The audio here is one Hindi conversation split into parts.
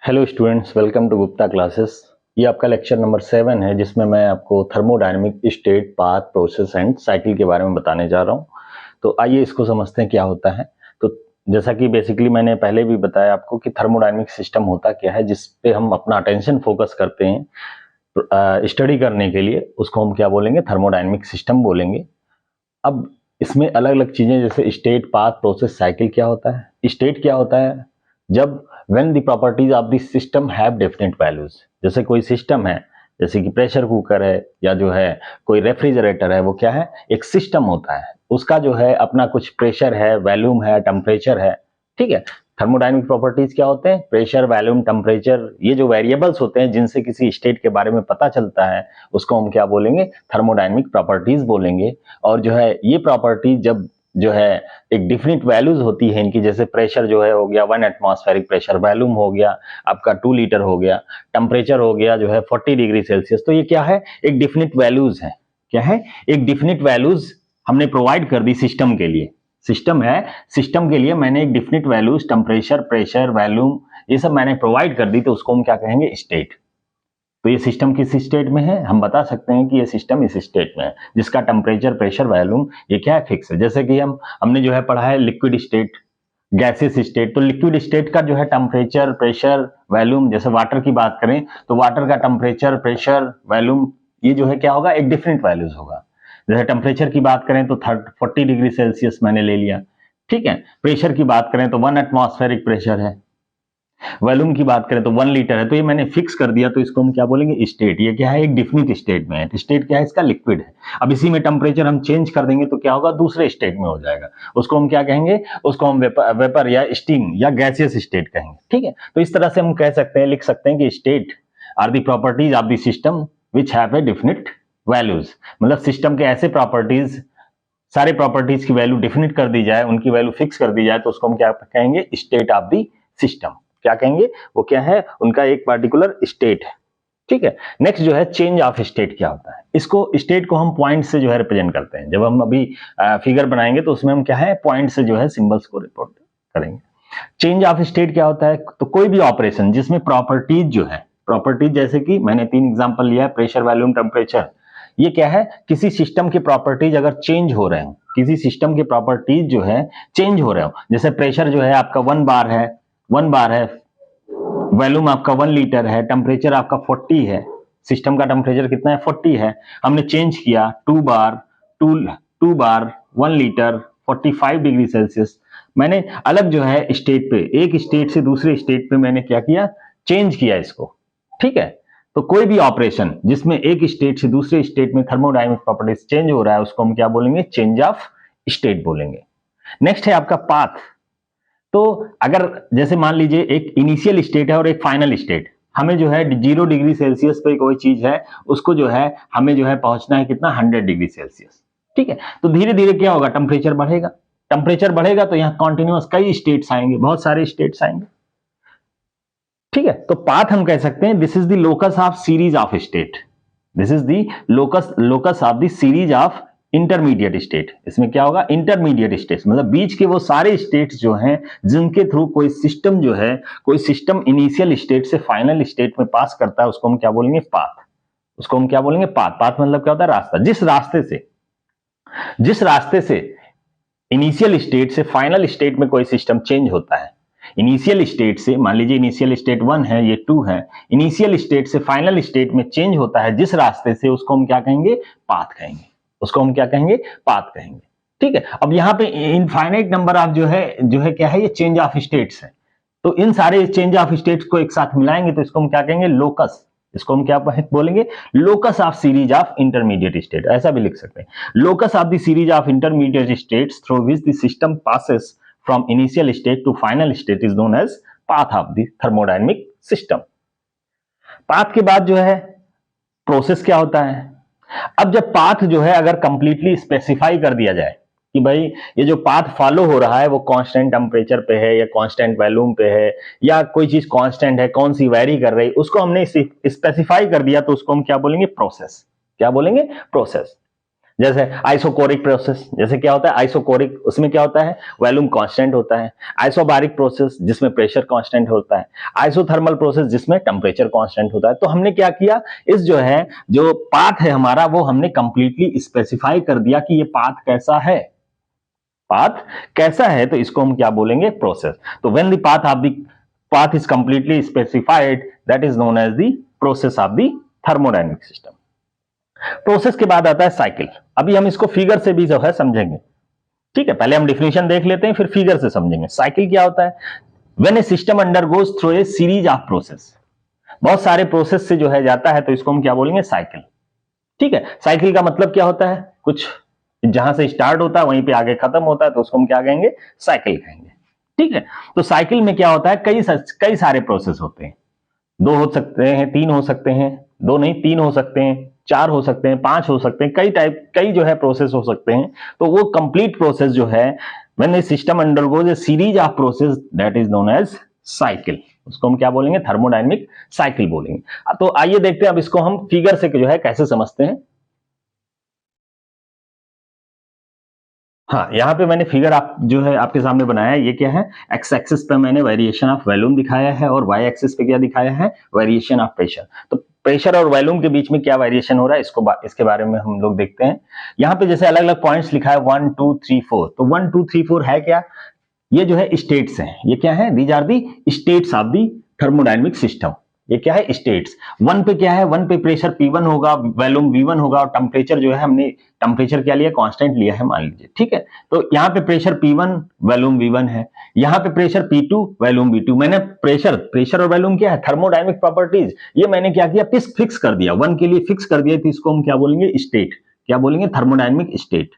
Hello students, welcome to Gupta classes. ये आपका लेक्चर नंबर 7 है जिसमें मैं आपको thermodynamic state, path, process and cycle के बारे में बताने जा रहा हूँ। तो आइए इसको समझते हैं क्या होता है। तो जैसा कि बेसिकली मैंने पहले भी बताया आपको कि थर्मोडायनेमिक सिस्टम होता क्या है, जिस पे हम अपना अटेंशन फोकस करते हैं स्टडी करने के लिए, उसको हम क्या बोलेंगे, थर्मोडायनेमिक सिस्टम बोलेंगे। अब इसमें अलग अलग चीजें जैसे स्टेट, पाथ, प्रोसेस, साइकिल क्या होता है। स्टेट क्या होता है, जब when the properties of the system have definite values. जैसे कोई सिस्टम है, जैसे कि प्रेशर कुकर है या जो है कोई रेफ्रिजरेटर है, वो क्या है, एक सिस्टम होता है। उसका जो है अपना कुछ प्रेशर है, वॉल्यूम है, टेम्परेचर है। ठीक है। थर्मोडायनेमिक प्रॉपर्टीज क्या होते हैं, प्रेशर, वॉल्यूम, टेम्परेचर, ये जो वेरिएबल्स होते हैं जिनसे किसी स्टेट के बारे में पता चलता है, उसको हम क्या बोलेंगे, थर्मोडायनेमिक प्रॉपर्टीज बोलेंगे। और जो है ये प्रॉपर्टीज जब जो है एक डिफरेंट वैल्यूज होती है इनकी, जैसे प्रेशर जो है हो गया 1 एटमॉस्फेरिक प्रेशर, वॉल्यूम हो गया आपका 2 लीटर हो गया, टेम्परेचर हो गया जो है 40 डिग्री सेल्सियस। तो ये क्या है, एक डिफरेंट वैल्यूज है। क्या है, एक डिफरेंट वैल्यूज हमने प्रोवाइड कर दी सिस्टम के लिए। सिस्टम है, सिस्टम के लिए मैंने एक different values, temperature, pressure, volume, ये सब मैंने प्रोवाइड कर दी, तो उसको हम क्या कहेंगे, स्टेट। तो ये सिस्टम किस स्टेट में है, हम बता सकते हैं कि ये सिस्टम इस स्टेट में है जिसका टेम्परेचर, प्रेशर, वॉल्यूम ये क्या है, फिक्स है। जैसे कि हमने जो है पढ़ा है लिक्विड स्टेट, गैसेस स्टेट। तो लिक्विड स्टेट का जो है टेम्परेचर, प्रेशर, वॉल्यूम, जैसे वाटर की बात करें तो वाटर का टेम्परेचर, प्रेशर, वॉल्यूम ये जो है क्या होगा, एक डिफरेंट वैल्यूज होगा। जैसे टेम्परेचर की बात करें तो 40 डिग्री सेल्सियस मैंने ले लिया। ठीक है। प्रेशर की बात करें तो 1 एटमॉस्फेरिक प्रेशर है। वॉल्यूम की बात करें तो 1 लीटर है। तो ये मैंने फिक्स कर दिया, तो इसको हम क्या बोलेंगे, स्टेट। ये क्या है, एक डिफिनिट स्टेट में है। स्टेट क्या है, इसका लिक्विड है। अब इसी में टेम्परेचर हम चेंज कर देंगे तो क्या होगा, दूसरे स्टेट में हो जाएगा। उसको हम क्या कहेंगे, उसको हम वेपर या स्टीम या गैसियस स्टेट कहेंगे। ठीक है। तो इस तरह से हम कह सकते हैं, लिख सकते हैं कि state are the properties of the system which have a definite values. मतलब सिस्टम के ऐसे प्रॉपर्टीज, सारे प्रॉपर्टीज की वैल्यू डिफिनिट कर दी जाए, उनकी वैल्यू फिक्स कर दी जाए, तो उसको हम क्या कहेंगे, स्टेट ऑफ द सिस्टम। क्या कहेंगे, वो क्या है, उनका एक पार्टिकुलर स्टेट है। ठीक है। नेक्स्ट जो है चेंज ऑफ स्टेट क्या होता है। इसको, स्टेट को हम पॉइंट से जो है रिप्रेजेंट करते हैं। जब हम अभी फिगर बनाएंगे तो उसमें हम क्या है, पॉइंट से जो है सिंबल्स को रिपोर्ट करेंगे। चेंज ऑफ स्टेट क्या होता है, तो कोई भी ऑपरेशन जिसमें प्रॉपर्टीज जो है, प्रॉपर्टीज जैसे कि मैंने 3 एग्जांपल लिया है, प्रेशर, वॉल्यूम, टेम्परेचर। ये क्या है, किसी सिस्टम के प्रॉपर्टीज अगर चेंज हो रहे हो, किसी सिस्टम के प्रॉपर्टीज जो है चेंज हो रहे हो, जैसे प्रेशर जो है आपका 1 बार है, 1 बार है, वॉल्यूम आपका 1 लीटर है, टेम्परेचर आपका 40 है, सिस्टम का टेम्परेचर कितना है, 40 है। हमने चेंज किया 2 बार, 2 बार 1 लीटर 45 डिग्री सेल्सियस। मैंने अलग जो है स्टेट पे, एक स्टेट से दूसरे स्टेट पे मैंने क्या किया, चेंज किया इसको। ठीक है। तो कोई भी ऑपरेशन जिसमें एक स्टेट से दूसरे स्टेट में थर्मोडायनेमिक प्रॉपर्टीज चेंज हो रहा है, उसको हम क्या बोलेंगे, चेंज ऑफ स्टेट बोलेंगे। नेक्स्ट है आपका पाथ। तो अगर जैसे मान लीजिए एक इनिशियल स्टेट है और एक फाइनल स्टेट, हमें जो है 0 डिग्री सेल्सियस पे कोई चीज है, उसको जो है हमें जो है पहुंचना है कितना, 100 डिग्री सेल्सियस। ठीक है। तो धीरे धीरे क्या होगा, टेम्परेचर बढ़ेगा। टेम्परेचर बढ़ेगा तो यहाँ कॉन्टिन्यूअस कई स्टेट्स आएंगे, बहुत सारे स्टेट्स आएंगे। ठीक है। तो पाथ हम कह सकते हैं, this is the locus of series of state, this is the locus of the series of intermediate state. इसमें क्या होगा, इंटरमीडिएट स्टेट्स, मतलब बीच के वो सारे स्टेट्स जो हैं जिनके थ्रू कोई सिस्टम जो है, कोई सिस्टम इनिशियल स्टेट से फाइनल स्टेट में पास करता है, उसको हम क्या बोलेंगे, पाथ। उसको हम क्या बोलेंगे, पाथ। पाथ मतलब क्या होता है, रास्ता। जिस रास्ते से इनिशियल स्टेट से फाइनल स्टेट में कोई सिस्टम चेंज होता है, इनिशियल स्टेट से, मान लीजिए इनिशियल स्टेट 1 है, ये 2 है, इनिशियल स्टेट से फाइनल स्टेट में चेंज होता है जिस रास्ते से, उसको हम क्या कहेंगे, पाथ कहेंगे। उसको हम क्या कहेंगे, पाथ कहेंगे। ठीक है। अब यहाँ पे इनफाइनाइट नंबर ऑफ जो है क्या है, ये चेंज ऑफ स्टेट्स है। तो इन सारे चेंज ऑफ स्टेट्स को एक साथ मिलाएंगे तो इसको हम क्या कहेंगे, लोकस। इसको हम क्या बोलेंगे, locus of series of intermediate state, ऐसा भी लिख सकते हैं। Locus of the series of intermediate states through which the system passes from initial state to final state is known as path of the thermodynamic system. Path के बाद जो है प्रोसेस क्या होता है। अब जब पाथ जो है अगर कंप्लीटली स्पेसिफाई कर दिया जाए कि भाई ये जो पाथ फॉलो हो रहा है वो कांस्टेंट टेम्परेचर पे है या कांस्टेंट वॉल्यूम पे है या कोई चीज कांस्टेंट है, कौन सी वेरी कर रही, उसको हमने स्पेसिफाई कर दिया, तो उसको हम क्या बोलेंगे, प्रोसेस। क्या बोलेंगे, प्रोसेस। जैसे आइसोकोरिक प्रोसेस, जैसे क्या होता है आइसोकोरिक, उसमें क्या होता है वॉल्यूम कांस्टेंट होता है। आइसोबारिक प्रोसेस जिसमें प्रेशर कांस्टेंट होता है। आइसोथर्मल प्रोसेस जिसमें टेम्परेचर कांस्टेंट होता है। तो हमने क्या किया, इस जो पाथ है हमारा वो हमने कंप्लीटली स्पेसिफाई कर दिया कि ये पाथ कैसा है, पाथ कैसा है, तो इसको हम क्या बोलेंगे प्रोसेस। तो when the path is completely specified that is known as the process of the thermodynamic system. Process के बाद आता है साइकिल। अभी हम इसको फिगर से भी जो है समझेंगे, ठीक है, पहले हम डिफिनेशन देख लेते हैं फिर फिगर से समझेंगे। साइकिल क्या होता है, when a system undergoes through a series of process, बहुत सारे प्रोसेस से जो है जाता है तो इसको हम क्या बोलेंगे साइकिल, ठीक है। साइकिल का मतलब क्या होता है, कुछ जहां से स्टार्ट होता है वहीं पे आगे खत्म होता है तो उसको हम क्या कहेंगे साइकिल कहेंगे, ठीक है। तो साइकिल में क्या होता है, कई सारे प्रोसेस होते हैं, 2 हो सकते हैं, 3 हो सकते हैं, 2 नहीं 3 हो सकते हैं, 4 हो सकते हैं, 5 हो सकते हैं, कई जो है प्रोसेस हो सकते हैं। तो वो कंप्लीट प्रोसेस जो है when a system undergoes a series of process that is known as cycle, उसको हम क्या बोलेंगे थर्मोडायनेमिक साइकिल बोलेंगे। तो आइए देखते हैं अब इसको हम फिगर से जो है कैसे समझते हैं। हाँ, यहाँ पे मैंने फिगर जो है आपके सामने बनाया है, ये क्या है, एक्स एक्सिस पे मैंने वेरिएशन ऑफ वॉल्यूम दिखाया है और वाई एक्सिस पे क्या दिखाया है, वेरिएशन ऑफ प्रेशर। तो प्रेशर और वॉल्यूम के बीच में क्या वेरिएशन हो रहा है इसके बारे में हम लोग देखते हैं। यहाँ पे जैसे अलग अलग पॉइंट्स लिखा है 1 2 3 4, तो 1 2 3 4 है क्या, ये जो है स्टेट्स हैं, ये क्या है, these are the states of the thermodynamic system. ये क्या है स्टेट्स। 1 पे क्या है, 1 पे प्रेशर P1 होगा, वॉल्यूम V1 होगा और टेम्परेचर जो है हमने टेम्परेचर क्या लिया, कांस्टेंट लिया है मान लीजिए, ठीक है। तो यहाँ पे प्रेशर P1 वॉल्यूम V1 है, यहाँ पे प्रेशर P2 वॉल्यूम V2। मैंने प्रेशर और वॉल्यूम क्या है थर्मोडायनेमिक प्रॉपर्टीज, ये मैंने क्या किया फिक्स कर दिया, 1 के लिए फिक्स कर दिया, तो इसको हम क्या बोलेंगे स्टेट, क्या बोलेंगे थर्मोडायनेमिक स्टेट।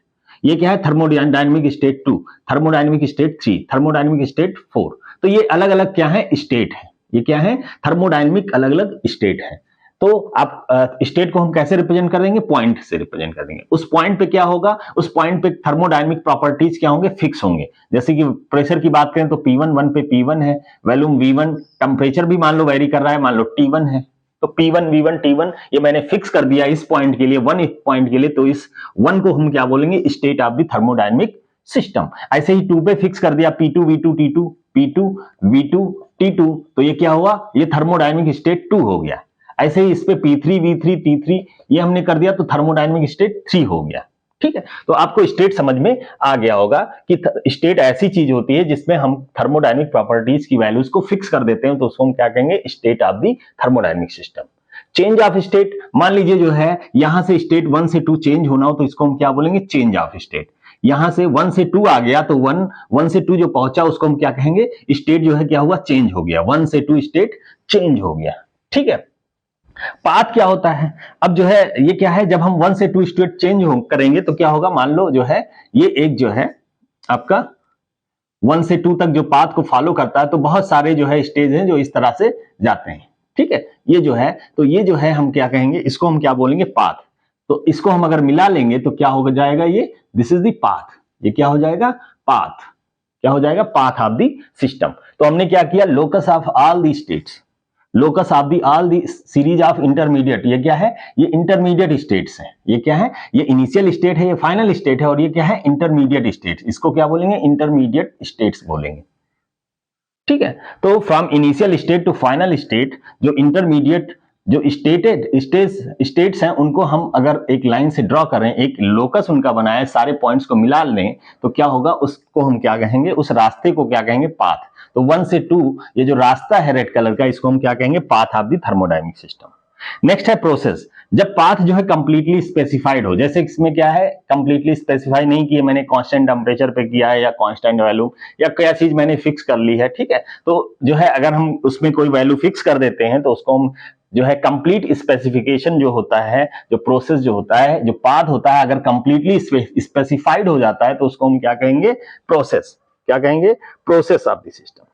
ये क्या है thermodynamic state 2, thermodynamic state 3, thermodynamic state 4। तो ये अलग अलग क्या है स्टेट है, ये क्या है थर्मोडायनेमिक अलग अलग स्टेट है। तो आप स्टेट को हम कैसे रिप्रेजेंट कर देंगे, पॉइंट से रिप्रेजेंट कर देंगे। उस पॉइंट पे क्या होगा, उस पॉइंट पे थर्मोडायनेमिक प्रॉपर्टीज क्या होंगे, फिक्स होंगे। जैसे कि प्रेशर की बात करें तो P1 1 पे P1 है, वॉल्यूम V1, टेम्परेचर भी मान लो वेरी कर रहा है, मान लो T1 है, तो P1 V1 T1 ये मैंने फिक्स कर दिया इस पॉइंट के लिए, 1 पॉइंट के लिए, तो इस 1 को हम क्या बोलेंगे state of the thermodynamic system. ऐसे ही 2 पे फिक्स कर दिया P2 V2 T2, P2 V2 T2, तो ये क्या हुआ, ये थर्मोडायनेमिक स्टेट 2 हो गया। ऐसे ही इस पे P3 V3 T3 ये हमने कर दिया तो थर्मोडायनेमिक स्टेट 3 हो गया, ठीक है। तो आपको स्टेट समझ में आ गया होगा कि स्टेट ऐसी चीज होती है जिसमें हम थर्मोडायनेमिक प्रॉपर्टीज की वैल्यूज को फिक्स कर देते हैं, तो उसको हम क्या कहेंगे state of the thermodynamic system. Change of state, मान लीजिए जो है यहां से स्टेट 1 से 2 चेंज होना हो तो इसको हम क्या बोलेंगे चेंज ऑफ स्टेट। यहां से 1 से 2 आ गया तो 1 से 2 जो पहुंचा उसको हम क्या कहेंगे स्टेट जो है क्या हुआ चेंज हो गया, 1 से 2 स्टेट चेंज हो गया, ठीक है। पाथ क्या होता है, अब जो है ये क्या है, जब हम 1 से 2 स्टेट चेंज करेंगे तो क्या होगा, मान लो जो है ये एक जो है आपका 1 से 2 तक जो पाथ को फॉलो करता है, तो बहुत सारे जो है स्टेज हैं जो इस तरह से जाते हैं, ठीक है। ये जो है तो ये जो है हम क्या कहेंगे, इसको हम क्या बोलेंगे पाथ। तो इसको हम अगर मिला लेंगे तो क्या हो जाएगा, ये दिस इज द पाथ, ये क्या हो जाएगा पाथ, क्या हो जाएगा पाथ ऑफ द सिस्टम। तो हमने क्या किया, locus of all the states, locus of the all the series of intermediate, ये क्या है, ये इंटरमीडिएट स्टेट्स हैं, ये क्या है, ये इनिशियल स्टेट है, ये फाइनल स्टेट है, और ये क्या है इंटरमीडिएट स्टेट, इसको क्या बोलेंगे इंटरमीडिएट स्टेट्स बोलेंगे, ठीक है। तो from initial state to final state, जो इंटरमीडिएट जो स्टेट्स हैं उनको हम अगर एक लाइन से ड्रॉ करें, एक लोकस उनका बनाए, सारे पॉइंट्स को मिला लें, तो क्या होगा, उसको हम क्या कहेंगे, उस रास्ते को क्या कहेंगे पाथ। तो 1 से 2 ये जो रास्ता है रेड कलर का, इसको हम क्या कहेंगे path of the thermodynamic system. Next है प्रोसेस, जब पाथ जो है कंप्लीटली स्पेसिफाइड हो, जैसे इसमें क्या है कंप्लीटली स्पेसिफाई नहीं किया मैंने, कांस्टेंट टेम्परेचर पे किया है या कांस्टेंट वैल्यू या क्या चीज मैंने फिक्स कर ली है, ठीक है। तो जो है अगर हम उसमें कोई वैल्यू फिक्स कर देते हैं तो उसको हम जो है कंप्लीट स्पेसिफिकेशन जो होता है, जो प्रोसेस जो होता है, जो पाथ होता है, अगर कंप्लीटली स्पेसिफाइड हो जाता है तो उसको हम क्या कहेंगे प्रोसेस, क्या कहेंगे प्रोसेस ऑफ द सिस्टम।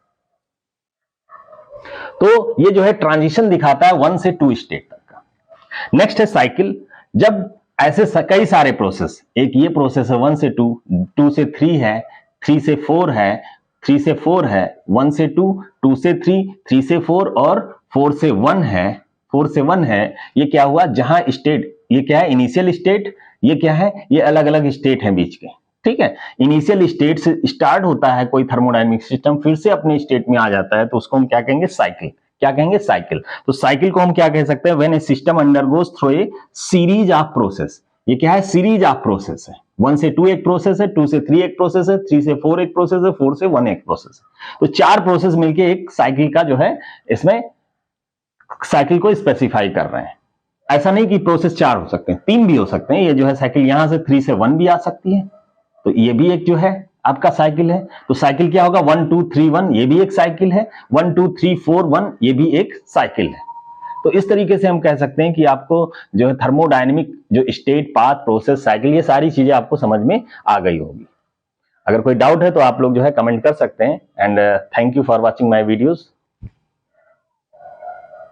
तो ये जो है ट्रांजिशन दिखाता है 1 से 2 स्टेट तक का। नेक्स्ट है साइकिल, जब ऐसे कई सारे प्रोसेस, एक ये प्रोसेस है 1 से 2, 2 से 3 है, 3 से 4 है, 3 से 4 है, 1 से 2, 2 से 3, 3 से 4 और 4 से 1 है, 4 से 1 है। ये क्या हुआ, जहां स्टेट ये क्या है, इनिशियल स्टेट, ये क्या है, ये अलग अलग स्टेट हैं बीच के, ठीक है। इनिशियल स्टेट से स्टार्ट होता है कोई थर्मोडायनेमिक सिस्टम, फिर से अपने स्टेट में आ जाता है, तो उसको हम क्या कहेंगे, साइकिल। क्या कहेंगे, साइकिल। तो साइकिल को हम क्या कह सकते हैं, when a system undergoes through a series of process. ये क्या है, सीरीज ऑफ प्रोसेस है। 1 से 2 एक प्रोसेस है, 2 से 3 एक प्रोसेस है, 3 से 4 एक प्रोसेस है, 4 से 1 एक प्रोसेस है। तो 4 प्रोसेस मिलके एक साइकिल का जो है, इसमें साइकिल को स्पेसिफाई कर रहे हैं। ऐसा नहीं कि प्रोसेस 4 हो सकते हैं, 3 भी हो सकते हैं। ये जो है साइकिल यहां से 3 से 1 भी आ सकती है, तो ये भी एक जो है आपका साइकिल है। तो साइकिल क्या होगा, 1 2 3 1, ये भी एक साइकिल है। 1 2 3 4 1, ये भी एक साइकिल है। तो इस तरीके से हम कह सकते हैं कि आपको जो है थर्मोडायनेमिक जो स्टेट, पाथ, प्रोसेस, साइकिल, ये सारी चीजें आपको समझ में आ गई होगी। अगर कोई डाउट है तो आप लोग जो है कमेंट कर सकते हैं। And thank you for watching my videos.